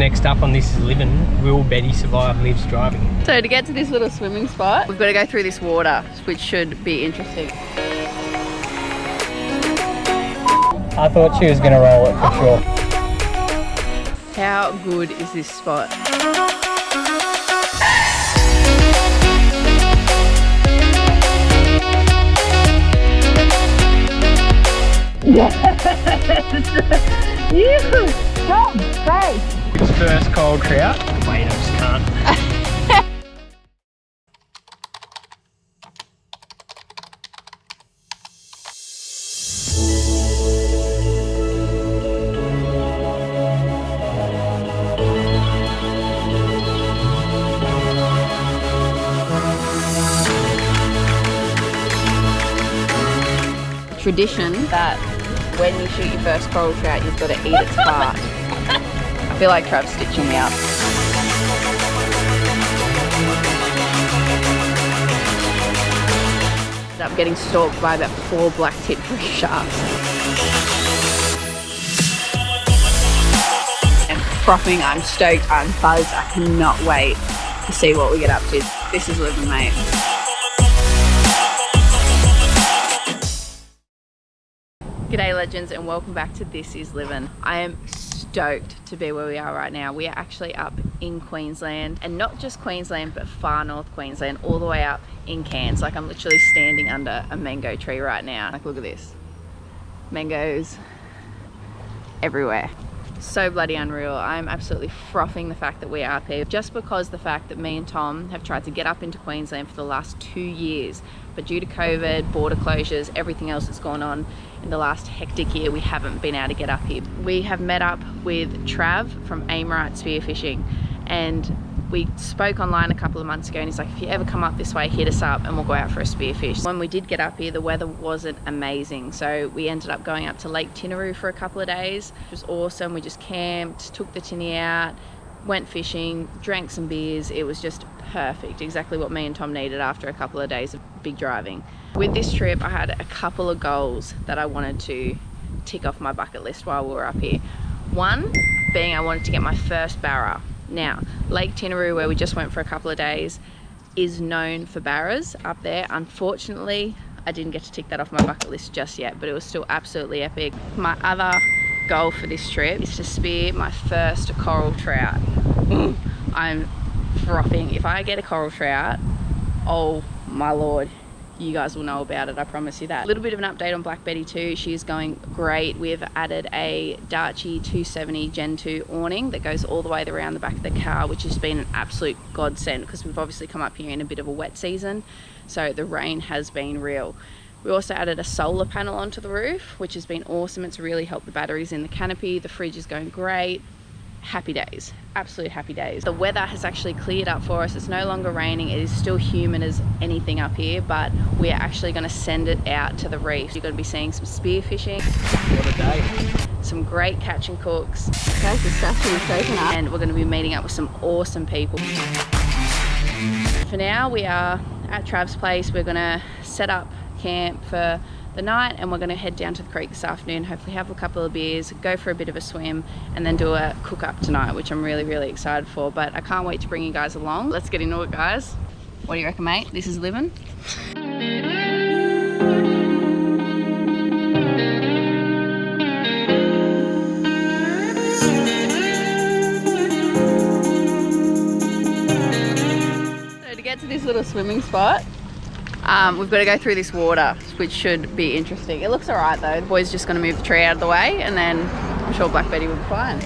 Next up on This Is LIV'N, will Betty survive Liv's driving? So to get to this little swimming spot, we've got to go through this water, which should be interesting. I thought she was going to roll it for sure. How good is this spot? Yes! Great! It's first cold trout. Wait, I just can't. Tradition that when you shoot your first coral trout, you've got to eat its heart. I feel like Trav's stitching me up. Ended up getting stalked by about 4 black-tipped reef sharks. I'm frothing, I'm stoked, I'm buzzed. I cannot wait to see what we get up to. This is LIV'N, mate. G'day legends and welcome back to This Is LIV'N. I am stoked to be where we are right now. We are actually up in Queensland, and not just Queensland but far north Queensland, all the way up in Cairns. Like I'm literally standing under a mango tree right now. Like look at this, mangoes everywhere. So bloody unreal. I'm absolutely frothing the fact that we are up here, just because the fact that me and Tom have tried to get up into Queensland for the last 2 years, but due to COVID, border closures, everything else that's gone on in the last hectic year, we haven't been able to get up here. We have met up with Trav from Aimrite Spearfishing, and we spoke online a couple of months ago, and he's like, if you ever come up this way, hit us up and we'll go out for a spearfish. When we did get up here, the weather wasn't amazing, so we ended up going up to Lake Tinaroo for a couple of days. It was awesome. We just camped, took the tinny out, went fishing, drank some beers. It was just perfect, exactly what me and Tom needed after a couple of days of big driving. With this trip, I had a couple of goals that I wanted to tick off my bucket list while we were up here. One being I wanted to get my first barra. Now, Lake Tinaroo, where we just went for a couple of days, is known for barras up there. Unfortunately, I didn't get to tick that off my bucket list just yet, but it was still absolutely epic. My other goal for this trip is to spear my first coral trout. I'm frothing. If I get a coral trout, oh my lord, you guys will know about it, I promise you that. A little bit of an update on Black Betty too. She's going great. We've added a Darchie 270 Gen 2 awning that goes all the way around the back of the car, which has been an absolute godsend because we've obviously come up here in a bit of a wet season, so the rain has been real. We also added a solar panel onto the roof, which has been awesome. It's really helped the batteries in the canopy. The fridge is going great. Happy days, absolute happy days. The weather has actually cleared up for us. It's no longer raining. It is still humid as anything up here, but we are actually going to send it out to the reef. You're going to be seeing some spear fishing. What a day. Some great catch and cooks. Guys, the session is open up, and we're going to be meeting up with some awesome people. For now, we are at Trav's place. We're going to set up camp for the night, and we're going to head down to the creek this afternoon, hopefully have a couple of beers, go for a bit of a swim, and then do a cook up tonight, which I'm really excited for. But I can't wait to bring you guys along. Let's get into it, guys. What do you reckon, mate? This is LIV'N. So to get to this little swimming spot, we've got to go through this water, which should be interesting. It looks alright though. The boys just going to move the tree out of the way, and then I'm sure Black Betty will be fine.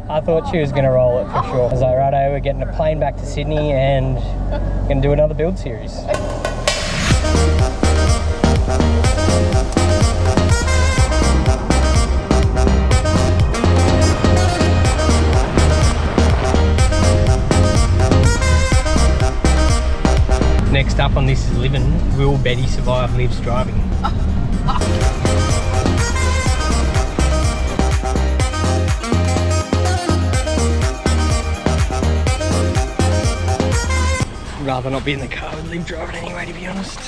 I thought she was going to roll it for sure. I was like, righto, we're getting a plane back to Sydney and we're going to do another build series. Next up on This Is LIV'N, will Betty survive Liv's driving? rather not be in the car with Liv driving anyway, to be honest.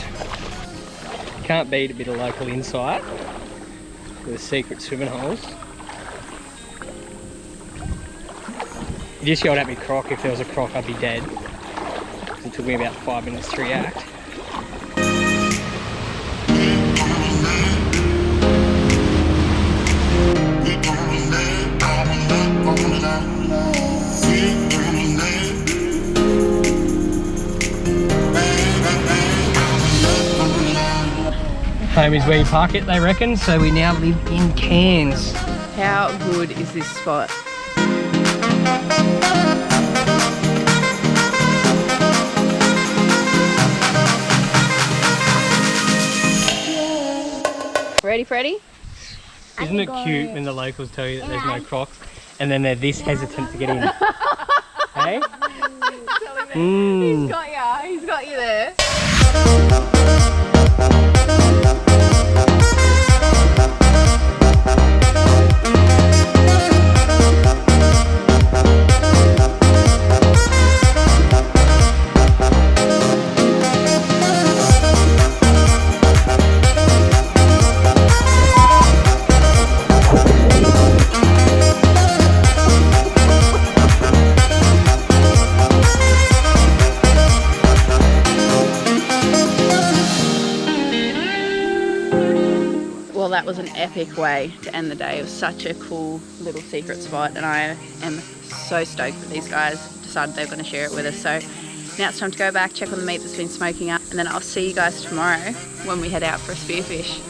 Can't beat a bit of local insight with secret swimming holes. You just yelled at me croc. If there was a croc, I'd be dead. It took me about 5 minutes to react. Home is where you park it, they reckon, so we now live in Cairns. How good is this spot? Ready, Freddie? Isn't it cute when the locals tell you that there's no crocs and then they're this hesitant to get in? Hey? He's got you. He's got you there. That was an epic way to end the day. It was such a cool little secret spot and I am so stoked that these guys decided they were going to share it with us. So now it's time to go back, check on the meat that's been smoking up, and then I'll see you guys tomorrow when we head out for a spearfish.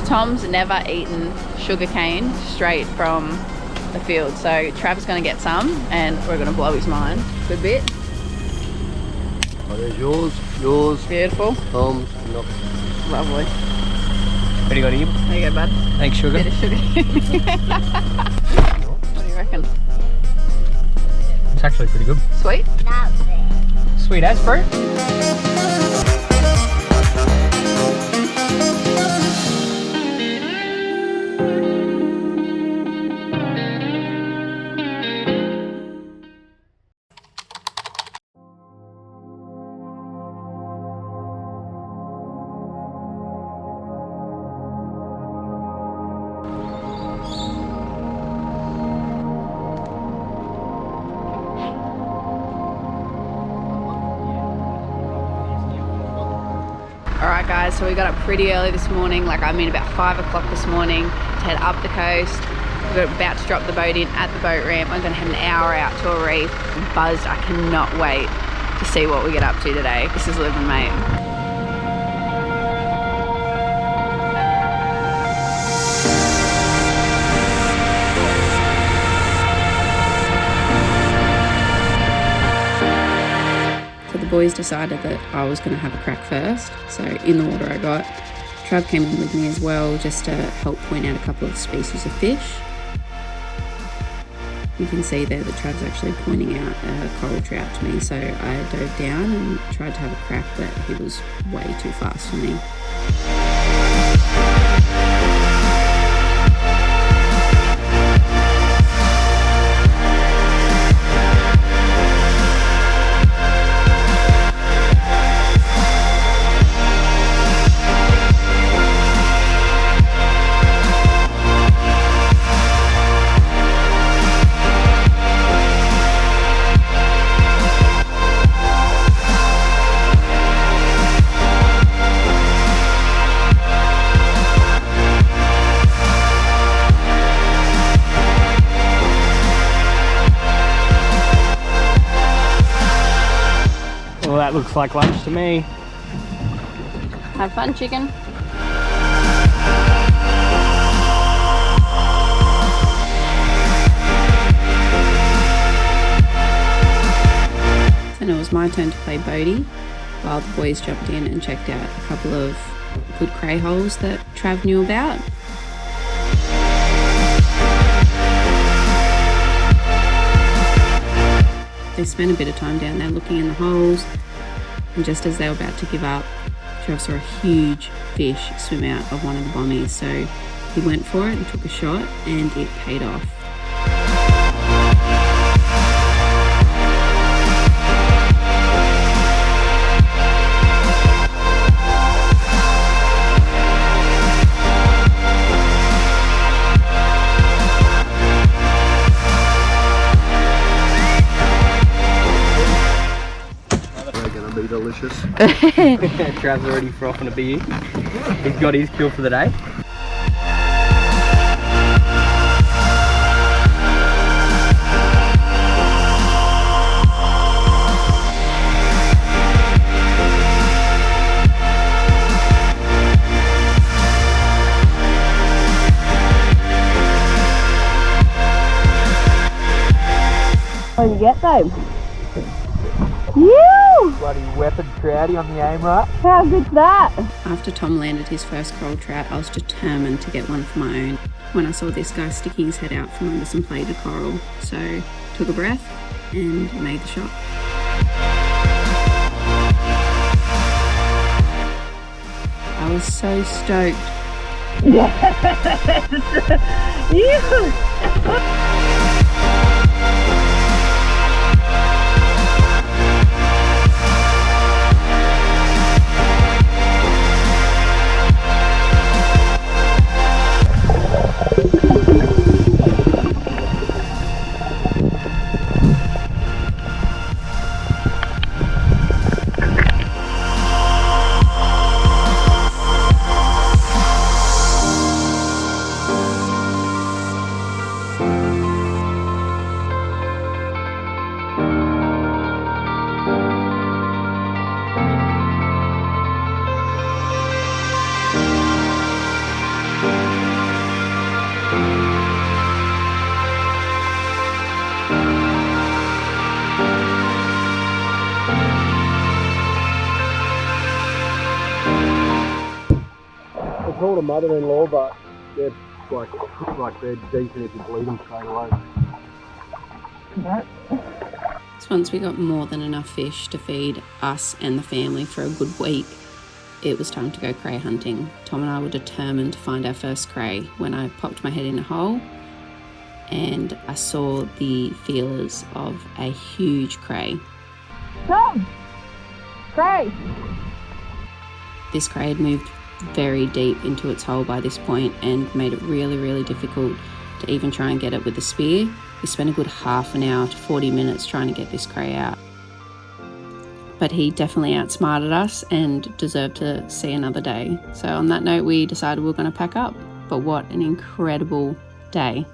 Tom's never eaten sugarcane straight from the field, so Trav's going to get some and we're going to blow his mind. Good bit. Oh, there's yours. Beautiful. Tom's. Lovely. What do you got here? There you go, bud. Thanks, sugar. Bit of sugar. What do you reckon? It's actually pretty good. Sweet? Sweet as, bro. Alright guys, so we got up pretty early this morning, about 5 o'clock this morning to head up the coast. We're about to drop the boat in at the boat ramp. I'm going to head an hour out to a reef. I'm buzzed, I cannot wait to see what we get up to today. This is LIV'N, mate. Boys decided that I was going to have a crack first, so in the water I got. Trav came in with me as well just to help point out a couple of species of fish. You can see there that Trav's actually pointing out a coral trout to me, so I dove down and tried to have a crack, but he was way too fast for me. Well, that looks like lunch to me. Have fun, chicken. And it was my turn to play boatie while the boys jumped in and checked out a couple of good cray holes that Trav knew about. They spent a bit of time down there looking in the holes, and just as they were about to give up, Trav saw a huge fish swim out of one of the bommies, so he went for it and took a shot, and it paid off. Trav's already frothing a beer. He's got his kill for the day. What did you get though? You! Bloody weapon trouty on the Aimrite. How good's that? After Tom landed his first coral trout, I was determined to get one for my own. When I saw this guy sticking his head out from under some plated coral, so took a breath and made the shot. I was so stoked. It's called a mother-in-law, but they're like they're decent if you bleed them straight away. So once we got more than enough fish to feed us and the family for a good week, it was time to go cray hunting. Tom and I were determined to find our first cray when I popped my head in a hole and I saw the feelers of a huge cray. Tom! Cray! This cray had moved very deep into its hole by this point and made it really, really difficult to even try and get it with a spear. We spent a good half an hour to 40 minutes trying to get this cray out. But he definitely outsmarted us and deserved to see another day. So on that note, we decided we were going to pack up. But what an incredible day.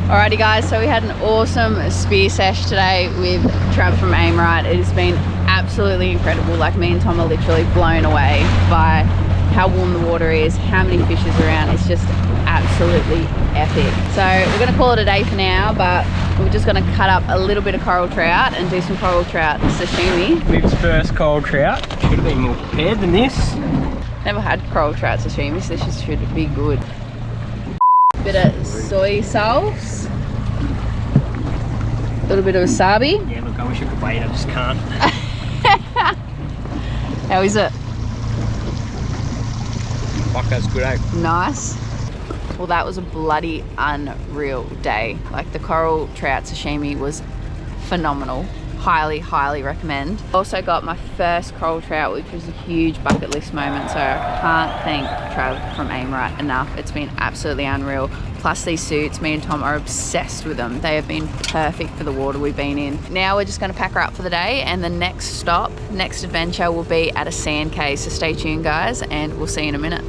Alrighty guys, so we had an awesome spear sesh today with Trav from Aimrite. It has been absolutely incredible. Like, me and Tom are literally blown away by how warm the water is, how many fish is around. It's just absolutely epic. So we're gonna call it a day for now, but we're just gonna cut up a little bit of coral trout and do some coral trout sashimi. Liv's first coral trout. Should have been more prepared than this. Never had coral trout sashimi, so this should be good. Bit of soy sauce, a little bit of wasabi. Yeah, look, I wish I could wait, I just can't. How is it? Fuck, that's good, eh? Nice. Well, that was a bloody unreal day. Like, the coral trout sashimi was phenomenal. Highly, highly recommend. Also got my first coral trout, which was a huge bucket list moment, so I can't thank Trav from Aimrite enough. It's been absolutely unreal. Plus these suits, me and Tom are obsessed with them. They have been perfect for the water we've been in. Now we're just gonna pack her up for the day, and the next stop, next adventure will be at a sand cave, so stay tuned guys, and we'll see you in a minute.